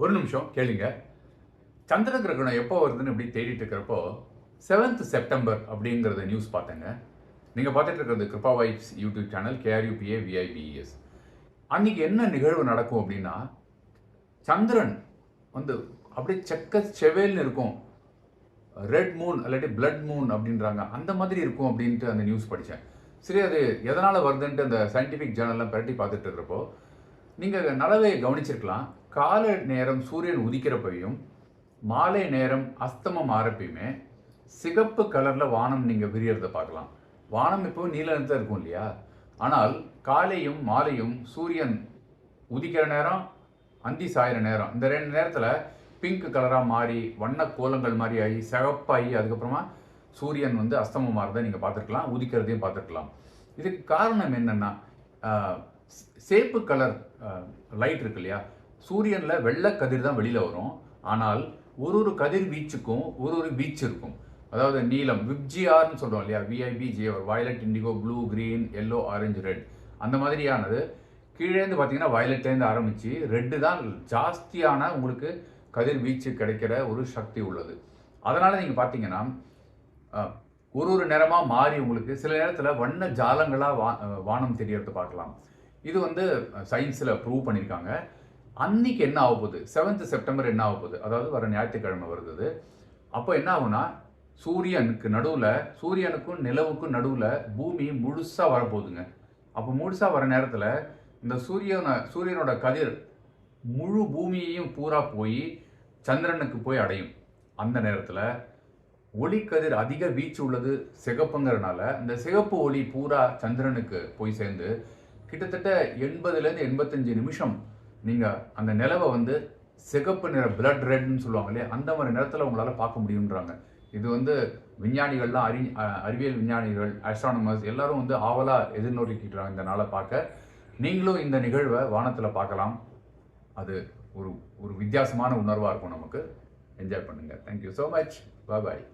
ஒரு நிமிஷம் கேளுங்க. சந்திர கிரகணம் எப்போ வருதுன்னு இப்படி தேடிட்டு இருக்கிறப்போ 7th செப்டம்பர் அப்படிங்கிறத நியூஸ் பார்த்தேங்க. நீங்கள் பார்த்துட்டு இருக்கிறது Krupa vibes YouTube channel KRUPAVIBES. அன்னைக்கு என்ன நிகழ்வு நடக்கும் அப்படின்னா, சந்திரன் வந்து அப்படியே செக்க செவேல்னு இருக்கும். ரெட் மூன் இல்லாட்டி பிளட் மூன் அப்படின்றாங்க. அந்த மாதிரி இருக்கும் அப்படின்ட்டு அந்த நியூஸ் படித்தேன். சரி, அது எதனால் வருதுன்ட்டு அந்த சயின்டிஃபிக் ஜேர்னல்லாம் பரட்டி பார்த்துட்டு இருக்கிறப்போ, நீங்கள் நல்லாவே கவனிச்சிருக்கலாம். காலை நேரம் சூரியன் உதிக்கிறப்பையும் மாலை நேரம் அஸ்தமம் ஆரப்பையுமே சிகப்பு கலரில் வானம் நீங்கள் விரியறதை பார்க்கலாம். வானம் இப்போ நீல நிறத்தில் இருக்கும் இல்லையா? ஆனால் காலையும் மாலையும் சூரியன் உதிக்கிற நேரம், அந்தி சாயிற நேரம், இந்த 2 நேரத்தில் பிங்க் கலராக மாறி வண்ண கோலங்கள் மாதிரி ஆகி சிகப்பாகி அதுக்கப்புறமா சூரியன் வந்து அஸ்தமம் மாறதை நீங்கள் பார்த்துருக்கலாம், உதிக்கிறதையும் பார்த்துருக்கலாம். இதுக்கு காரணம் என்னென்னா, சேப்பு கலர் லைட் இருக்கு இல்லையா? சூரியனில் வெள்ளை கதிர் தான் வெளியில் வரும். ஆனால் ஒரு கதிர் வீச்சுக்கும் ஒரு வீச்சு இருக்கும். அதாவது நீலம், விப்ஜிஆர்னு சொல்கிறோம் இல்லையா? VIBGR, violet, indigo, blue, green, yellow, orange, red. அந்த மாதிரியானது கீழேருந்து பார்த்தீங்கன்னா வயலட்லேருந்து ஆரம்பித்து ரெட்டு தான் ஜாஸ்தியான உங்களுக்கு கதிர் வீச்சு கிடைக்கிற ஒரு சக்தி உள்ளது. அதனால் நீங்கள் பார்த்தீங்கன்னா ஒரு நேரமாக மாறி உங்களுக்கு சில நேரத்தில் வண்ண ஜாலங்களாக வானம் தெரியறது பார்க்கலாம். இது வந்து சயின்ஸில் ப்ரூவ் பண்ணியிருக்காங்க. அன்னைக்கு என்ன ஆக போகுது, 7th செப்டம்பர் என்ன ஆக போகுது, அதாவது வர ஞாயிற்றுக்கிழமை வருது. அப்போ என்ன ஆகுனா, சூரியனுக்கும் நிலவுக்கும் நடுவில் பூமி முழுசாக வரப்போகுதுங்க. அப்போ முழுசாக வர நேரத்தில் இந்த சூரியனோட கதிர் முழு பூமியையும் பூரா போய் சந்திரனுக்கு போய் அடையும். அந்த நேரத்தில் ஒளிக்கதிர் அதிக வீச்சு உள்ளது சிகப்புங்கிறதுனால இந்த சிகப்பு ஒளி பூரா சந்திரனுக்கு போய் சேர்ந்து கிட்டத்தட்ட 80லேருந்து 85 நிமிஷம் நீங்கள் அந்த நிலவை வந்து சிகப்பு நிற பிளட் ரெட்னு சொல்லுவாங்க இல்லையா? அந்த மாதிரி நேரத்தில் உங்களால் பார்க்க முடியுன்றாங்க. இது வந்து விஞ்ஞானிகள்லாம் அறிவியல் விஞ்ஞானிகள், ஆஸ்ட்ரானமர்ஸ் எல்லாரும் வந்து ஆவலாக எதிர்நோக்கிக்கிறாங்க இந்த நாளை பார்க்க. நீங்களும் இந்த நிகழ்வை வானத்தில் பார்க்கலாம். அது ஒரு வித்தியாசமான உணர்வாக இருக்கும். நமக்கு என்ஜாய் பண்ணுங்கள். Thank you so much. பாய்.